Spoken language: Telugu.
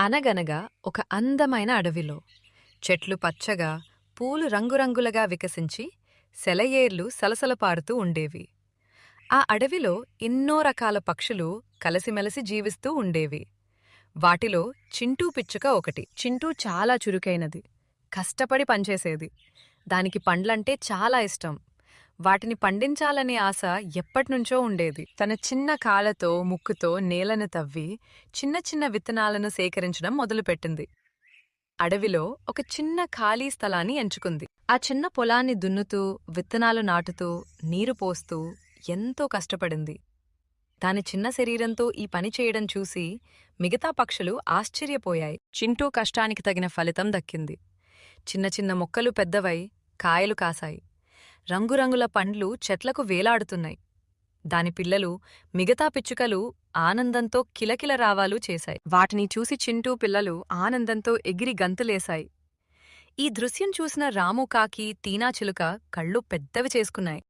అనగనగా ఒక అందమైన అడవిలో చెట్లు పచ్చగా, పూలు రంగురంగులగా వికసించి, సెలయేర్లు సలసలపారుతూ ఉండేవి. ఆ అడవిలో ఎన్నో రకాల పక్షులు కలసిమెలసి జీవిస్తూ ఉండేవి. వాటిలో చింటూ పిచ్చుక ఒకటి. చింటూ చాలా చురుకైనది, కష్టపడి పనిచేసేది. దానికి పండ్లంటే చాలా ఇష్టం. వాటిని పండించాలనే ఆశ ఎప్పట్నుంచో ఉండేది. తన చిన్న కాళ్ళతో, ముక్కుతో నేలను తవ్వి చిన్న చిన్న విత్తనాలను సేకరించడం మొదలుపెట్టింది. అడవిలో ఒక చిన్న ఖాళీ స్థలాన్ని ఎంచుకుంది. ఆ చిన్న పొలాన్ని దున్నుతూ, విత్తనాలు నాటుతూ, నీరు పోస్తూ ఎంతో కష్టపడింది. దాని చిన్న శరీరంతో ఈ పని చేయడం చూసి మిగతా పక్షులు ఆశ్చర్యపోయాయి. చింటూ కష్టానికి తగిన ఫలితం దక్కింది. చిన్న చిన్న మొక్కలు పెద్దవై కాయలు కాసాయి. రంగురంగుల పండ్లు చెట్లకు వేలాడుతున్నాయి. దాని పిల్లలు, మిగతా పిచ్చుకలు ఆనందంతో కిలకిల రావాలు చేశాయి. వాటిని చూసి చింటూ పిల్లలు ఆనందంతో ఎగిరి గంతులేశాయి. ఈ దృశ్యం చూసిన రాము కాకి, తీనా చిలుక కళ్ళు పెద్దవి చేసుకున్నాయి.